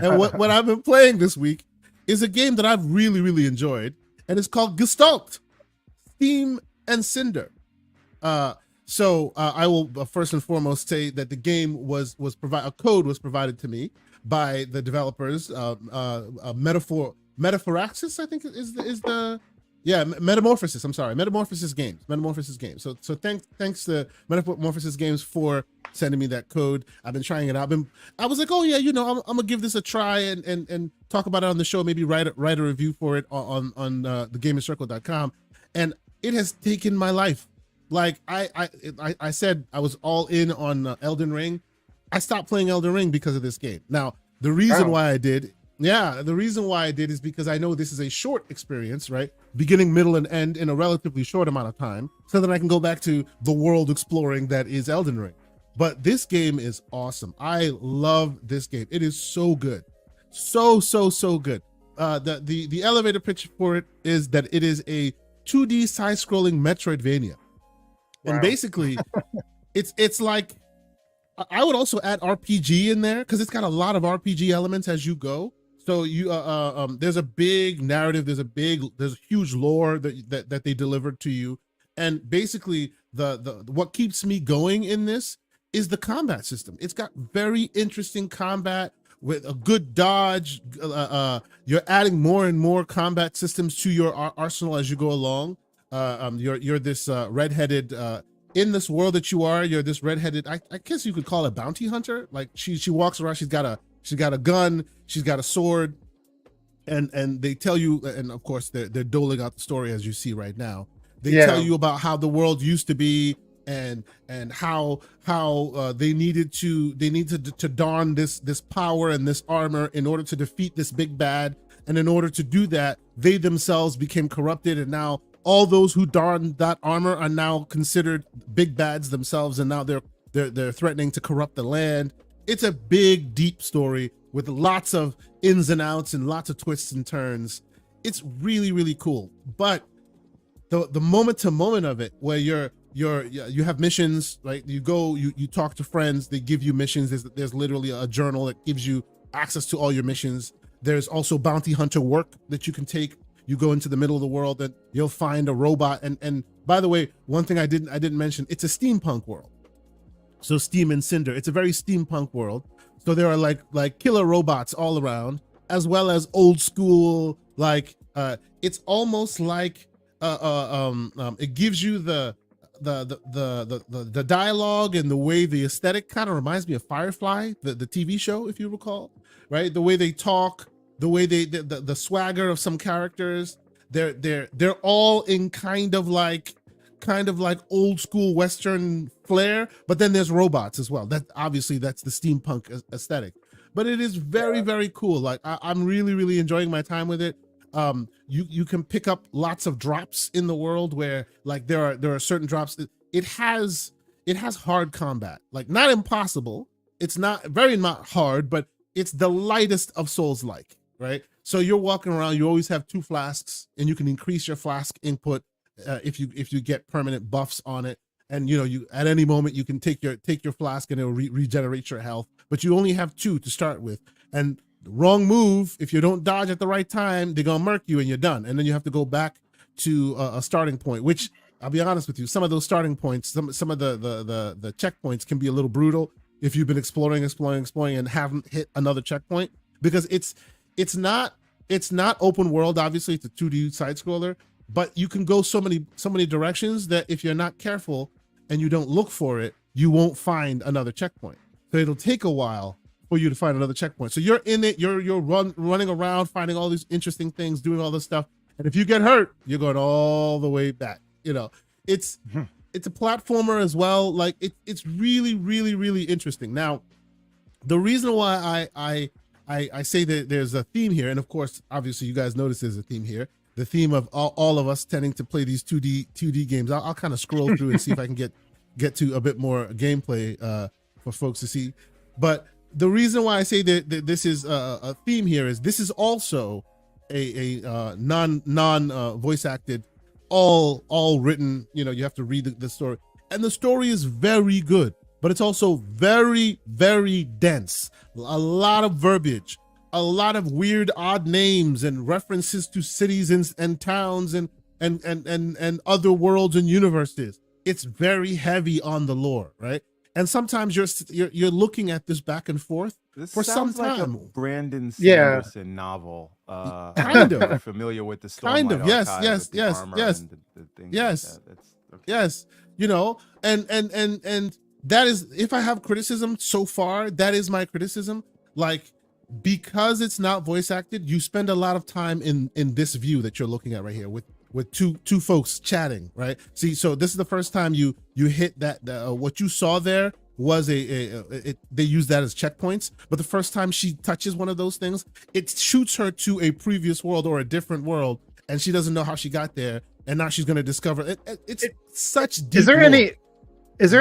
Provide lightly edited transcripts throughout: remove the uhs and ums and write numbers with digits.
And what I've been playing this week is a game that I've really enjoyed, and it's called Gestalt, Steam and Cinder. I will first and foremost say that the game was provided. A code was provided to me by the developers. Metaphoraxis, I think is the Metamorphosis. I'm sorry, Metamorphosis Games. So thanks to Metamorphosis Games for sending me that code. I've been trying it out. I was like, oh yeah, I'm gonna give this a try and talk about it on the show. Maybe write a review for it on thegamercircle.com. And it has taken my life. Like I said, I was all in on Elden Ring. I stopped playing Elden Ring because of this game. Now the reason why I did is because I know this is a short experience, right? Beginning, middle, and end in a relatively short amount of time, so that I can go back to the world exploring that is Elden Ring. But this game is awesome. I love this game. It is so good. So good. The elevator pitch for it is that it is a 2D side-scrolling Metroidvania. Wow. And basically, it's like, I would also add RPG in there because it's got a lot of RPG elements as you go. So you there's a big narrative, there's a huge lore that they delivered to you, and basically the what keeps me going in this is the combat system. It's got very interesting combat with a good dodge. You're adding more and more combat systems to your arsenal as you go along. You're this redheaded in this world that you're this redheaded. I guess you could call it bounty hunter. Like she walks around. She's got a gun. She's got a sword, and they tell you. And of course, they're doling out the story as you see right now. They tell you about how the world used to be, and how they needed to don this power and this armor in order to defeat this big bad. And in order to do that, they themselves became corrupted, and now all those who darn that armor are now considered big bads themselves, and now they're threatening to corrupt the land. It's a big, deep story with lots of ins and outs and lots of twists and turns. It's really cool. But the moment to moment of it, where you have missions, right? You go, you talk to friends, they give you missions. There's literally a journal that gives you access to all your missions. There's also bounty hunter work that you can take. You go into the middle of the world and you'll find a robot. And by the way, one thing I didn't mention, it's a steampunk world. So Steam and Cinder, it's a very steampunk world. So there are like killer robots all around, as well as old school, it's almost like it gives you the dialogue and the way the aesthetic kind of reminds me of Firefly, the TV show, if you recall, right? The way they talk, the way the swagger of some characters, they're all in kind of like old school Western flair, but then there's robots as well. That's the steampunk aesthetic, but it is very cool. Like I'm really enjoying my time with it. You can pick up lots of drops in the world where like there are certain drops. It has hard combat, like not impossible. It's not hard, but it's the lightest of Souls-like, right? So you're walking around, you always have 2 flasks, and you can increase your flask input if you get permanent buffs on it. And you at any moment you can take your flask and it'll regenerate your health, but you only have 2 to start with. And the wrong move, if you don't dodge at the right time, they're gonna murk you and you're done. And then you have to go back to a starting point, which I'll be honest with you, some of those starting points, some of the checkpoints can be a little brutal if you've been exploring and haven't hit another checkpoint, because it's not open world. Obviously it's a 2D side scroller, but you can go so many directions that if you're not careful and you don't look for it, you won't find another checkpoint. So it'll take a while for you to find another checkpoint. So you're in it, you're running around, finding all these interesting things, doing all this stuff. And if you get hurt, you're going all the way back. It's a platformer as well. Like it's really interesting. Now, the reason why I say that there's a theme here, and of course, obviously you guys notice there's a theme here, the theme of all of us tending to play these 2D games. I'll kind of scroll through and see if I can get to a bit more gameplay for folks to see. But the reason why I say that this is a theme here is this is also a non voice acted, all written. You have to read the story, and the story is very good, but it's also very dense. A lot of verbiage, a lot of weird, odd names and references to cities and towns and other worlds and universes. It's very heavy on the lore, right? And sometimes you're looking at this back and forth This for some sounds like time. a Brandon Yeah. Sanderson novel. Kind if of. you're familiar with the Kind of, Stormlight yes, Archive yes, with the yes, armor yes, and the things yes. like that. That's okay. Yes, you know, and that is, if I have criticism so far, that is my criticism. Like, because it's not voice acted, you spend a lot of time in this view that you're looking at right here with two folks chatting, right? See, so this is the first time you hit that what you saw there was they use that as checkpoints, but the first time she touches one of those things, it shoots her to a previous world or a different world, and she doesn't know how she got there, and now she's going to discover it. It's such deep Is there lore.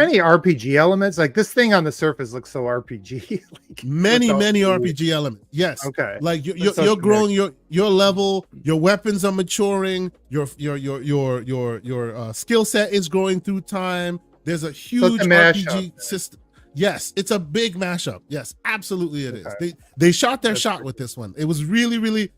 any RPG elements? Like, this thing on the surface looks so RPG. Like, many RPG elements. Yes. Okay. Like you're growing your level, your weapons are maturing, your skill set is growing through time. There's a huge RPG system. Yes, it's a big mashup. Yes, absolutely it is. They shot their shot with this one. It was really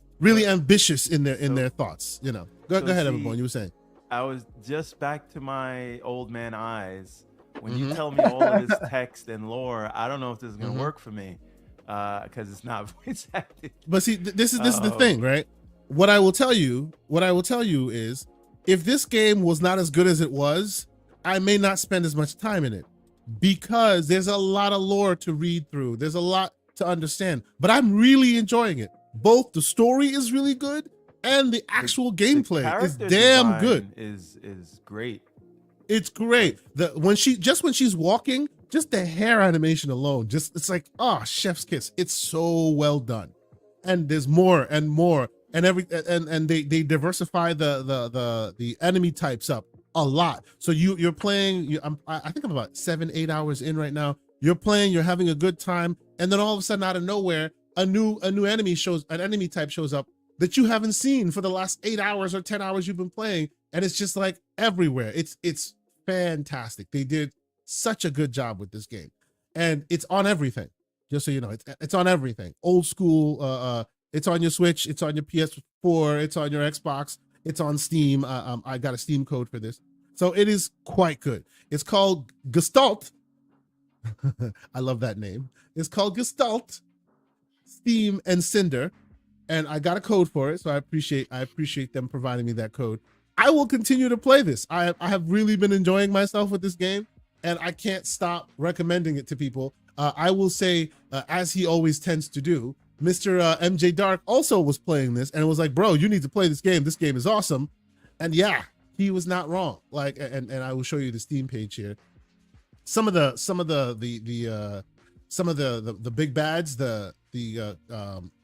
ambitious in their thoughts. You know. Go ahead, everyone. You were saying. I was just back to my old man eyes. When you tell me all of this text and lore, I don't know if this is gonna work for me, because it's not voice acted. But see, this is the thing, right? What I will tell you is, if this game was not as good as it was, I may not spend as much time in it, because there's a lot of lore to read through. There's a lot to understand, but I'm really enjoying it. Both the story is really good and the actual gameplay is damn good. Is great. It's great. When she's walking, just the hair animation alone, it's like, oh, chef's kiss. It's so well done. And there's more and more, and they diversify the enemy types up a lot. So you're playing. I think I'm about 7-8 hours in right now. You're playing. You're having a good time, and then all of a sudden, out of nowhere, a new enemy type shows up that you haven't seen for the last 8 hours or 10 hours you've been playing, and it's just like everywhere. It's fantastic. They did such a good job with this game, and it's on everything. Just so you know, it's on everything. Old school. It's on your Switch. It's on your PS4. It's on your Xbox. It's on Steam. I got a Steam code for this, so it is quite good. It's called Gestalt. I love that name. It's called Gestalt, Steam, and Cinder. And I got a code for it, so I appreciate them providing me that code. I will continue to play this. I have really been enjoying myself with this game, and I can't stop recommending it to people. I will say, as he always tends to do, Mr. MJ Dark also was playing this and was like, "Bro, you need to play this game. This game is awesome." And yeah, he was not wrong. Like, and I will show you the Steam page here. Some of the big bads, the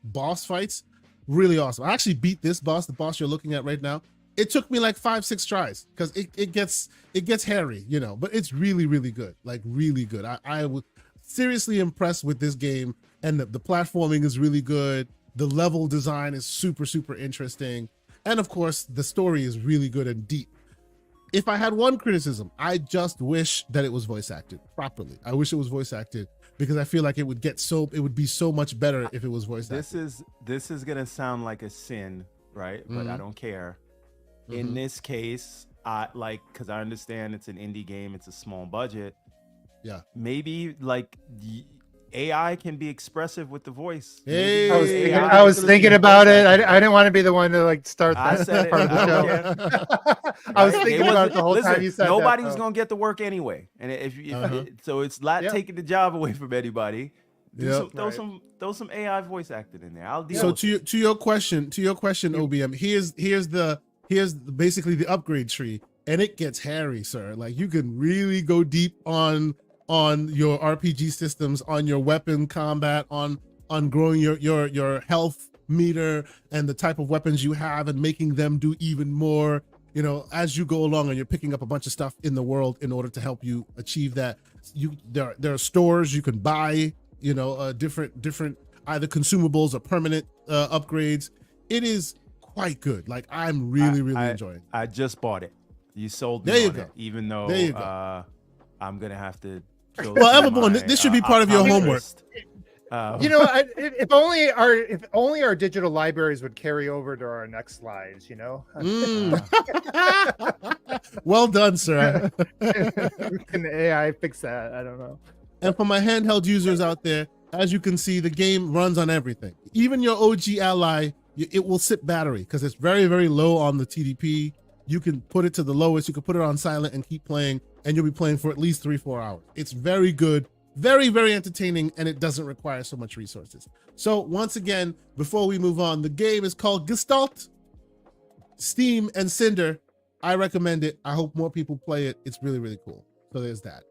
boss fights, really awesome. I actually beat this boss, the boss you're looking at right now. It took me like 5-6 tries, because it gets hairy, you know, but it's really good, like really good. I was seriously impressed with this game, and the platforming is really good. The level design is super interesting, and of course the story is really good and deep. If I had one criticism, I just wish that it was voice acted properly. I wish it was voice acted, because I feel like it would be so much better if it was voice acted. This is gonna sound like a sin, right? But I don't care. In this case, because I understand it's an indie game, it's a small budget. Yeah. Maybe like AI can be expressive with the voice. Hey, I was thinking about it. I didn't want to be the one to like start that. I said part it. of the I don't show. care. I was thinking about it the whole time you said nobody that. was gonna get to work anyway, and so it's not taking the job away from anybody. Throw some AI voice acting in there. I'll deal. So with to your question, OBM, here's basically the upgrade tree, and it gets hairy, sir. Like, you can really go deep on your RPG systems, on your weapon combat, on growing your health meter and the type of weapons you have, and making them do even more, you know, as you go along, and you're picking up a bunch of stuff in the world in order to help you achieve that. There are stores you can buy, you know, different either consumables or permanent upgrades. It is quite good. Like, I'm really enjoying it. I just bought it. You sold me there you on go. it, even though there you go. I'm gonna have to. Well, Everborn, this should be part of your homework. You know, if only our digital libraries would carry over to our next slides. You know, Well done, sir. can the AI fix that? I don't know. And for my handheld users out there, as you can see, the game runs on everything. Even your OG Ally, it will sip battery because it's very, very low on the TDP. You can put it to the lowest. You can put it on silent and keep playing, and you'll be playing for at least 3-4 hours. It's very good, very, very entertaining, and it doesn't require so much resources. So once again, before we move on, the game is called Gestalt, Steam and Cinder. I recommend it. I hope more people play it. It's really, really cool. So there's that.